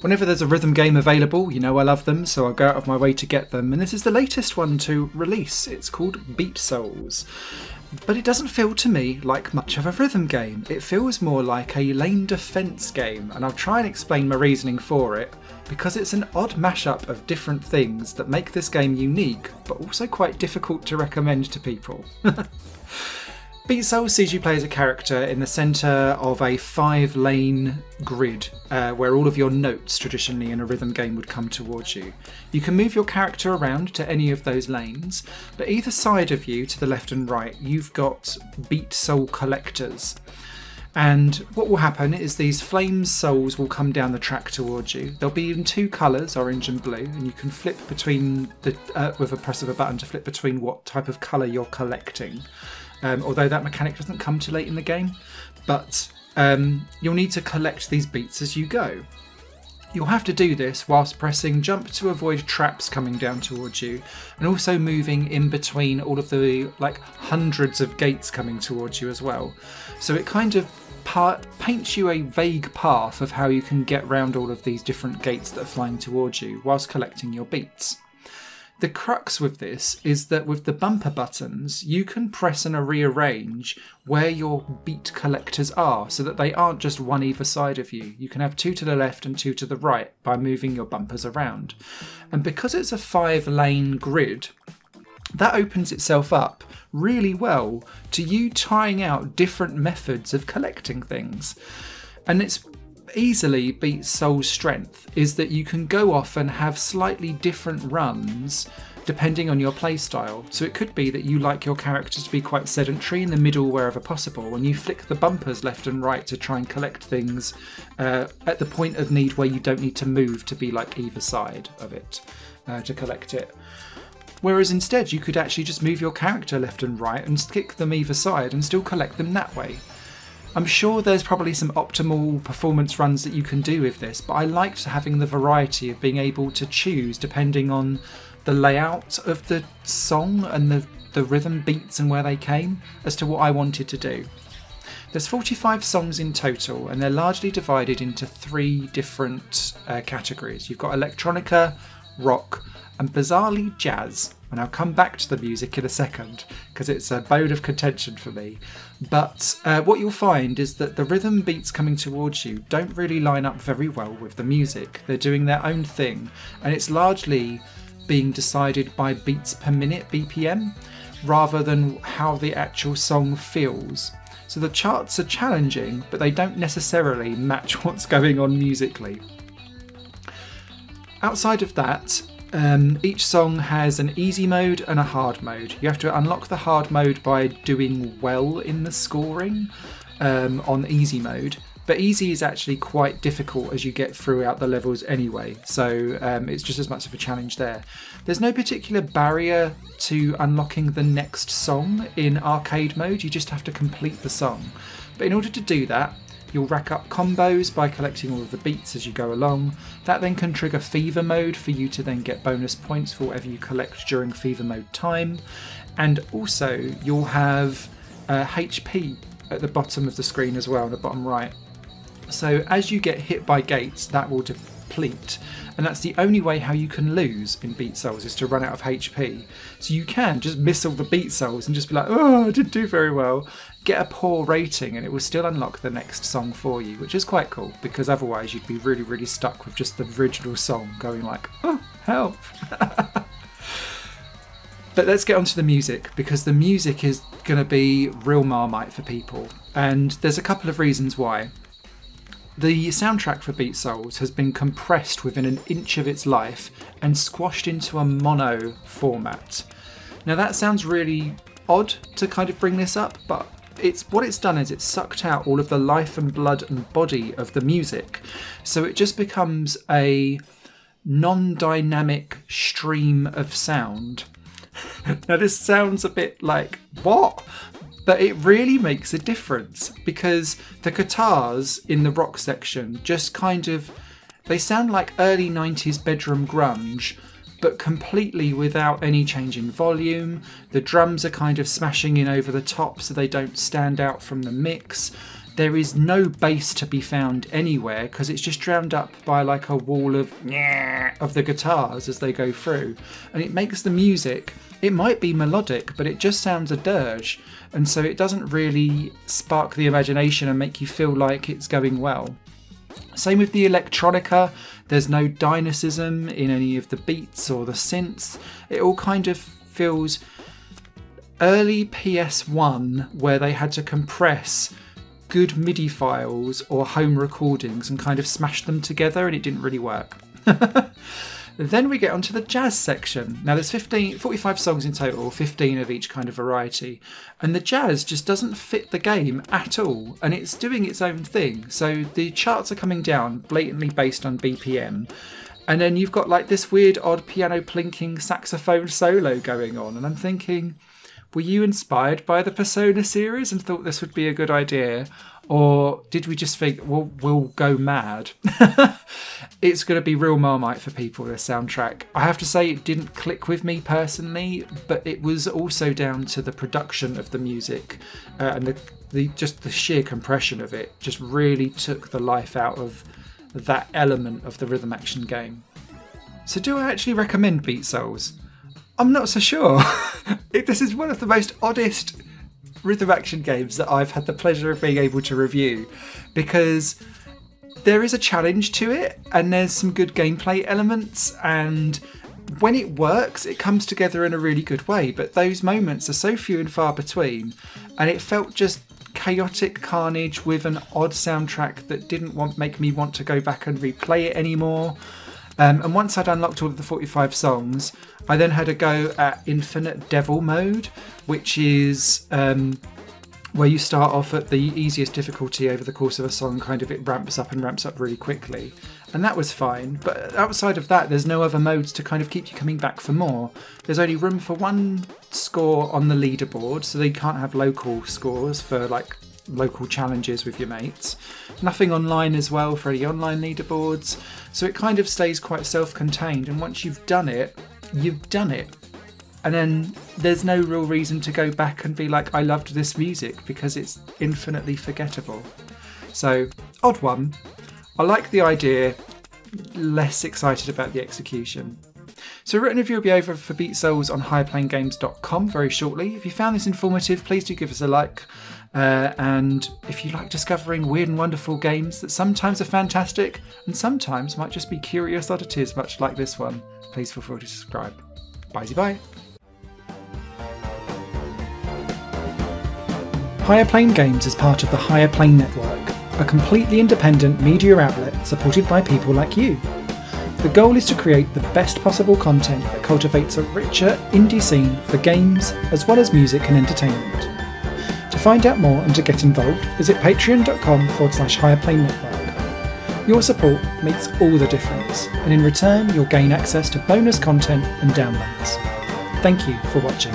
Whenever there's a rhythm game available, you know I love them, so I'll go out of my way to get them. And this is the latest one to release. It's called Beat Souls. But it doesn't feel to me like much of a rhythm game. It feels more like a lane defense game, and I'll try and explain my reasoning for it, because it's an odd mashup of different things that make this game unique, but also quite difficult to recommend to people. Beat Souls sees you play as a character in the centre of a 5-lane grid where all of your notes traditionally in a rhythm game would come towards you. You can move your character around to any of those lanes, but either side of you, to the left and right, you've got beat soul collectors. And what will happen is these flame souls will come down the track towards you. They'll be in 2 colours, orange and blue, and you can flip between with a press of a button to flip between what type of colour you're collecting. Although that mechanic doesn't come too late in the game, but you'll need to collect these beats as you go. You'll have to do this whilst pressing jump to avoid traps coming down towards you, and also moving in between all of the hundreds of gates coming towards you as well. So it kind of paints you a vague path of how you can get round all of these different gates that are flying towards you whilst collecting your beats. The crux with this is that with the bumper buttons, you can press and rearrange where your beat collectors are so that they aren't just one either side of you. You can have 2 to the left and 2 to the right by moving your bumpers around. And because it's a 5-lane grid, that opens itself up really well to you trying out different methods of collecting things. And it's easily Beat Soul's strength is that you can go off and have slightly different runs depending on your playstyle. So it could be that you like your character to be quite sedentary in the middle wherever possible, and you flick the bumpers left and right to try and collect things at the point of need where you don't need to move to be either side of it to collect it. Whereas instead you could actually just move your character left and right and kick them either side and still collect them that way. I'm sure there's probably some optimal performance runs that you can do with this, but I liked having the variety of being able to choose depending on the layout of the song and the rhythm beats and where they came as to what I wanted to do. There's 45 songs in total, and they're largely divided into 3 different categories. You've got electronica, rock, and bizarrely jazz. And I'll come back to the music in a second because it's a bone of contention for me. But what you'll find is that the rhythm beats coming towards you don't really line up very well with the music. They're doing their own thing, and it's largely being decided by beats per minute, BPM, rather than how the actual song feels. So the charts are challenging, but they don't necessarily match what's going on musically. Outside of that, each song has an easy mode and a hard mode. You have to unlock the hard mode by doing well in the scoring on easy mode, but easy is actually quite difficult as you get throughout the levels anyway, so it's just as much of a challenge there. There's no particular barrier to unlocking the next song in arcade mode, you just have to complete the song. But in order to do that, you'll rack up combos by collecting all of the beats as you go along. That then can trigger fever mode for you to then get bonus points for whatever you collect during fever mode time. And also you'll have HP at the bottom of the screen as well, the bottom right. So as you get hit by gates, that will deplete. And that's the only way how you can lose in Beat Souls, is to run out of HP. So you can just miss all the Beat Souls and just be like, oh, I didn't do very well. Get a poor rating and it will still unlock the next song for you, which is quite cool, because otherwise you'd be really, really stuck with just the original song going like, oh, help. But let's get onto the music, because the music is going to be real Marmite for people. And there's a couple of reasons why. The soundtrack for Beat Souls has been compressed within an inch of its life and squashed into a mono format. Now that sounds really odd to kind of bring this up, but what it's done is it's sucked out all of the life and blood and body of the music, so it just becomes a non-dynamic stream of sound. Now this sounds a bit like, what? But it really makes a difference, because the guitars in the rock section just kind of, they sound like early 90s bedroom grunge, but completely without any change in volume. The drums are kind of smashing in over the top so they don't stand out from the mix. there is no bass to be found anywhere because it's just drowned up by like a wall of the guitars as they go through, and it makes the music, it might be melodic, but it just sounds a dirge, and so it doesn't really spark the imagination and make you feel like it's going well. Same with the electronica, there's no dynamism in any of the beats or the synths. It all kind of feels early PS1 where they had to compress good MIDI files or home recordings and kind of smash them together, and it didn't really work. Then we get onto the jazz section. Now there's 45 songs in total, 15 of each kind of variety, and the jazz just doesn't fit the game at all, and it's doing its own thing. So the charts are coming down blatantly based on BPM, and then you've got like this weird odd piano plinking saxophone solo going on, and I'm thinking, were you inspired by the Persona series and thought this would be a good idea? Or did we just think, well, we'll go mad? It's going to be real Marmite for people, this soundtrack. I have to say it didn't click with me personally, but it was also down to the production of the music and just the sheer compression of it just really took the life out of that element of the rhythm action game. So do I actually recommend Beat Souls? I'm not so sure. This is one of the most oddest rhythm action games that I've had the pleasure of being able to review, because there is a challenge to it and there's some good gameplay elements, and when it works it comes together in a really good way, but those moments are so few and far between, and it felt just chaotic carnage with an odd soundtrack that didn't make me want to go back and replay it anymore. And once I'd unlocked all of the 45 songs, I then had a go at Infinite Devil mode, which is where you start off at the easiest difficulty over the course of a song, kind of it ramps up really quickly. And that was fine, but outside of that, there's no other modes to kind of keep you coming back for more. There's only room for one score on the leaderboard, so they can't have local scores for like local challenges with your mates. Nothing online as well for any online leaderboards, so it kind of stays quite self-contained, and once you've done it, you've done it. And then there's no real reason to go back and be like, I loved this music, because it's infinitely forgettable. So, odd one. I like the idea, less excited about the execution. So a written review will be over for Beat Souls on higherplayinggames.com very shortly. If you found this informative, please do give us a like. And if you like discovering weird and wonderful games that sometimes are fantastic and sometimes might just be curious oddities much like this one, please feel free to subscribe. Bye-bye. Higher Plane Games is part of the Higher Plane Network, a completely independent media outlet supported by people like you. The goal is to create the best possible content that cultivates a richer indie scene for games as well as music and entertainment. To find out more and to get involved, visit patreon.com/higherplane-network. Your support makes all the difference, and in return you'll gain access to bonus content and downloads. Thank you for watching.